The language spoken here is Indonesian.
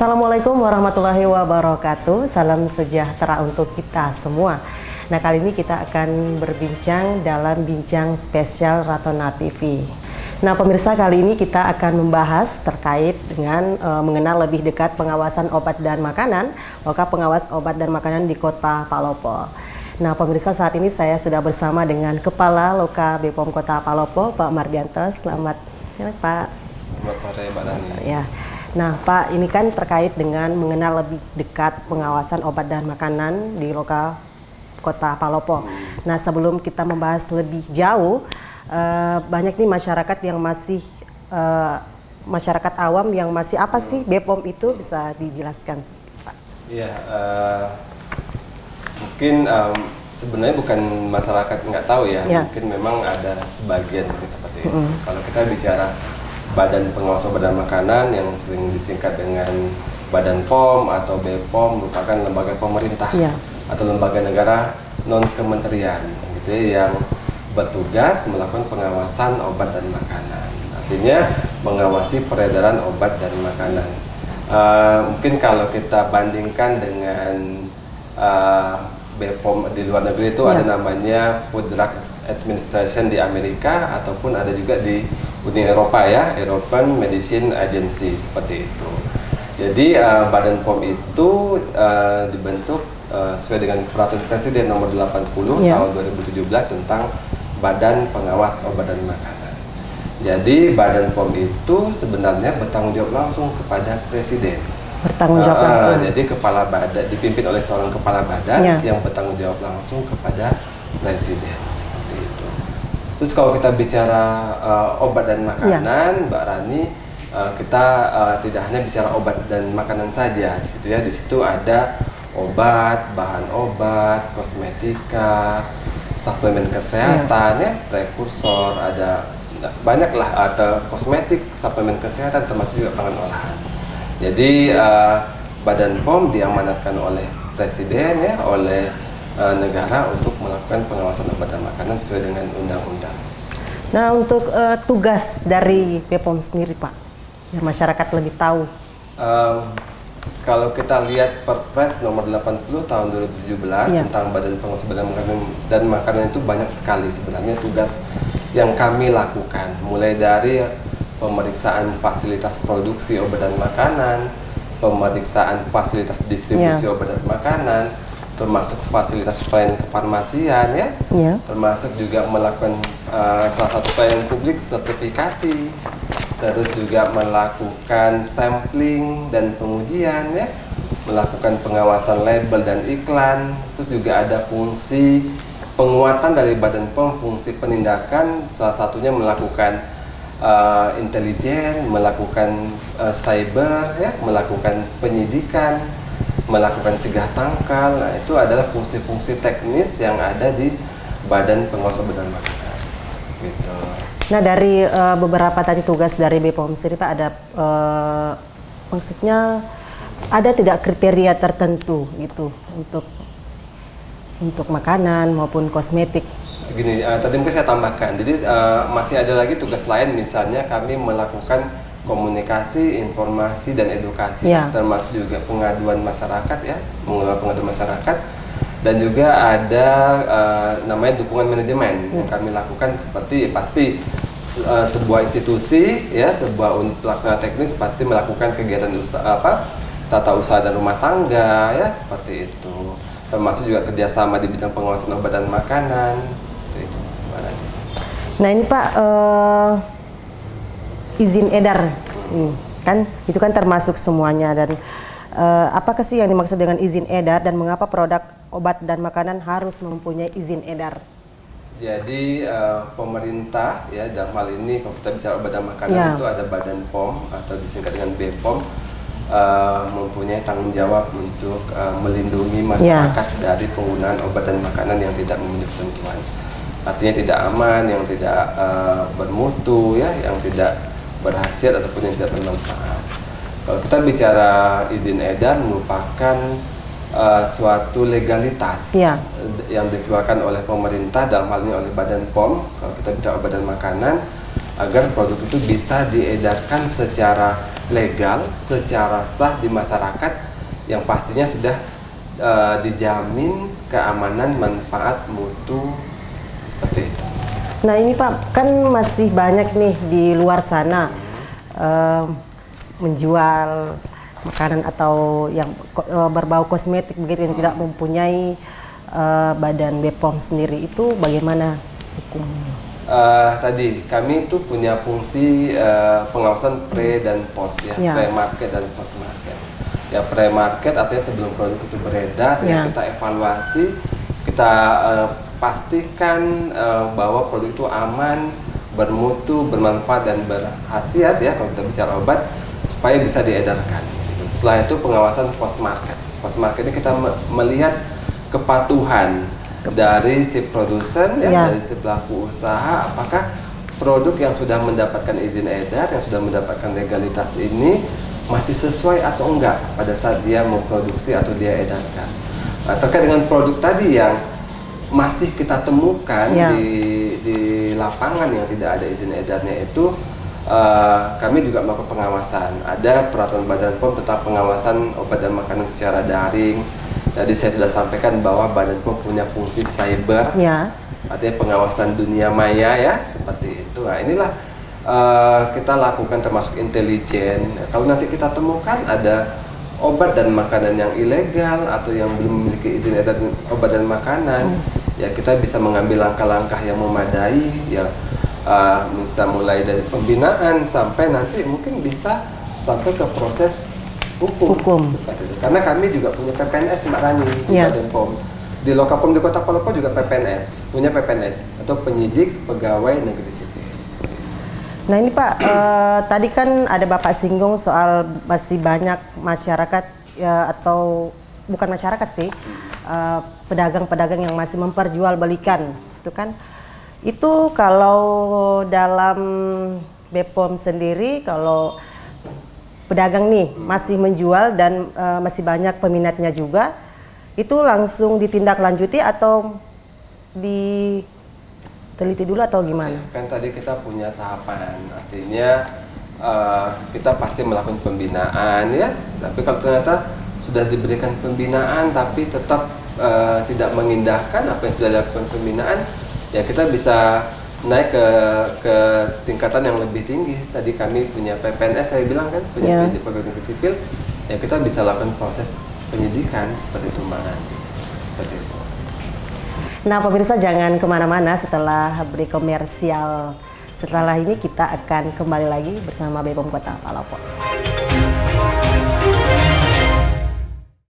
Assalamualaikum warahmatullahi wabarakatuh. Salam sejahtera untuk kita semua. Nah, kali ini kita akan berbincang dalam bincang spesial Ratona TV. Nah, pemirsa, kali ini kita akan membahas terkait dengan mengenal lebih dekat pengawasan obat dan makanan, Loka Pengawas Obat dan Makanan di Kota Palopo. Nah, pemirsa, saat ini saya sudah bersama dengan Kepala Loka BPOM Kota Palopo, Pak Mardianto. Selamat sore, Pak. Selamat sore, Mbak Rani. Ya. Nah, Pak, ini kan terkait dengan mengenal lebih dekat pengawasan obat dan makanan di Loka Kota Palopo. Nah, sebelum kita membahas lebih jauh, banyak nih masyarakat yang masih masyarakat awam yang masih apa sih BPOM itu, bisa dijelaskan, Pak? Iya, mungkin sebenarnya bukan masyarakat nggak tahu ya, mungkin memang ada sebagian mungkin seperti itu. Kalau kita bicara Badan Pengawas Obat dan Makanan yang sering disingkat dengan Badan POM atau BPOM merupakan lembaga pemerintah atau lembaga negara non kementerian gitu ya, yang bertugas melakukan pengawasan obat dan makanan. Artinya mengawasi peredaran obat dan makanan. Mungkin kalau kita bandingkan dengan BPOM di luar negeri itu ada namanya Food Drug Administration di Amerika, ataupun ada juga di Uni Eropa ya, European Medicine Agency, seperti itu. Jadi Badan POM itu dibentuk sesuai dengan Peraturan Presiden Nomor 80 tahun 2017 tentang Badan Pengawas Obat dan Makanan. Jadi Badan POM itu sebenarnya bertanggung jawab langsung kepada Presiden. Bertanggung jawab langsung. Jadi kepala badan dipimpin oleh seorang kepala badan yang bertanggung jawab langsung kepada Presiden, seperti itu. Terus kalau kita bicara obat dan makanan, Mbak Rani, kita tidak hanya bicara obat dan makanan saja. Di situ ya, di situ ada obat, bahan obat, kosmetika, suplemen kesehatan ya, prekursor, ada banyaklah, atau kosmetik, suplemen kesehatan, termasuk juga pangan olahan. Jadi Badan POM diamanatkan oleh Presiden ya, oleh negara untuk melakukan pengawasan obat dan makanan sesuai dengan undang-undang. Nah, untuk tugas dari BPOM sendiri, Pak, biar masyarakat lebih tahu. Kalau kita lihat Perpres Nomor 80 tahun 2017 tentang Badan Pengawas Obat dan Makanan itu banyak sekali sebenarnya tugas yang kami lakukan, mulai dari pemeriksaan fasilitas produksi obat dan makanan, pemeriksaan fasilitas distribusi obat dan makanan, termasuk fasilitas pelayanan kefarmasian ya, termasuk juga melakukan salah satu pelayanan publik sertifikasi, terus juga melakukan sampling dan pengujian ya, melakukan pengawasan label dan iklan, terus juga ada fungsi penguatan dari Badan POM, fungsi penindakan, salah satunya melakukan intelijen, melakukan cyber ya, melakukan penyidikan, melakukan cegah tangkal. Nah, itu adalah fungsi-fungsi teknis yang ada di Badan Pengawas Obat dan Makanan gitu. Nah, dari beberapa tadi tugas dari BPOM sendiri, Pak, ada maksudnya ada tidak kriteria tertentu gitu untuk makanan maupun kosmetik? Gini, tadi mungkin saya tambahkan, jadi masih ada lagi tugas lain, misalnya kami melakukan komunikasi, informasi, dan edukasi, termasuk juga pengaduan masyarakat ya, pengaduan masyarakat, dan juga ada namanya dukungan manajemen yang kami lakukan, seperti pasti sebuah institusi ya, sebuah unit pelaksana teknis pasti melakukan kegiatan tata usaha dan rumah tangga ya, seperti itu, termasuk juga kerjasama di bidang pengawasan obat dan makanan. Nah, ini Pak, izin edar kan itu kan termasuk semuanya, dan apakah sih yang dimaksud dengan izin edar dan mengapa produk obat dan makanan harus mempunyai izin edar? Jadi pemerintah ya, dalam hal ini kalau kita bicara obat dan makanan itu ada Badan POM atau disingkat dengan BPOM, mempunyai tanggung jawab untuk melindungi masyarakat dari penggunaan obat dan makanan yang tidak memenuhi ketentuan. Artinya tidak aman, yang tidak bermutu ya, yang tidak berhasil ataupun yang tidak bermanfaat. Kalau kita bicara izin edar merupakan suatu legalitas yang dikeluarkan oleh pemerintah, dalam hal ini oleh Badan POM, kalau kita bicara obat dan makanan, agar produk itu bisa diedarkan secara legal secara sah di masyarakat yang pastinya sudah dijamin keamanan, manfaat, mutu seperti itu. Nah ini Pak, kan masih banyak nih di luar sana menjual makanan atau yang berbau kosmetik begitu yang tidak mempunyai badan BPOM sendiri, itu bagaimana hukumnya? Tadi kami itu punya fungsi pengawasan pre dan post ya, pre-market dan post-market. Ya pre-market artinya sebelum produk itu beredar ya kita evaluasi, kita pastikan bahwa produk itu aman, bermutu, bermanfaat dan berkhasiat ya kalau kita bicara obat supaya bisa diedarkan. Gitu. Setelah itu pengawasan post-market. Post-market ini kita melihat kepatuhan dari si produsen dari si pelaku usaha, apakah produk yang sudah mendapatkan izin edar, yang sudah mendapatkan legalitas ini masih sesuai atau enggak pada saat dia memproduksi atau dia edarkan. Nah, terkait dengan produk tadi yang masih kita temukan di lapangan yang tidak ada izin edarnya itu, kami juga melakukan pengawasan. Ada peraturan Badan POM tentang pengawasan obat dan makanan secara daring. Tadi saya sudah sampaikan bahwa Badan POM punya fungsi cyber, artinya pengawasan dunia maya ya, seperti itu. Nah inilah kita lakukan termasuk intelijen. Kalau nanti kita temukan ada obat dan makanan yang ilegal atau yang belum memiliki izin edar obat dan makanan, ya kita bisa mengambil langkah-langkah yang memadai, ya bisa mulai dari pembinaan sampai nanti mungkin bisa sampai ke proses hukum. Seperti itu. Karena kami juga punya PPNS Mbak Rani di Badan POM. Di Lokapom di Kota Palopo juga PPNS, punya PPNS atau penyidik pegawai negeri sipil. Nah ini Pak, tadi kan ada Bapak singgung soal masih banyak masyarakat atau bukan masyarakat sih, pedagang-pedagang yang masih memperjualbelikan, itu kan. Itu kalau dalam BPOM sendiri, kalau pedagang nih masih menjual dan masih banyak peminatnya juga, itu langsung ditindaklanjuti atau diteliti dulu atau gimana? Kan tadi kita punya tahapan, artinya kita pasti melakukan pembinaan ya, tapi kalau ternyata sudah diberikan pembinaan tapi tetap tidak mengindahkan apa yang sudah dilakukan pembinaan, ya kita bisa naik ke tingkatan yang lebih tinggi. Tadi kami punya PPNS, saya bilang kan, punya pegawai negeri sipil, ya kita bisa lakukan proses penyidikan seperti itu Mbak Rani, seperti itu. Nah pemirsa jangan kemana-mana, setelah break komersial setelah ini kita akan kembali lagi bersama BPOM Kota Palopo.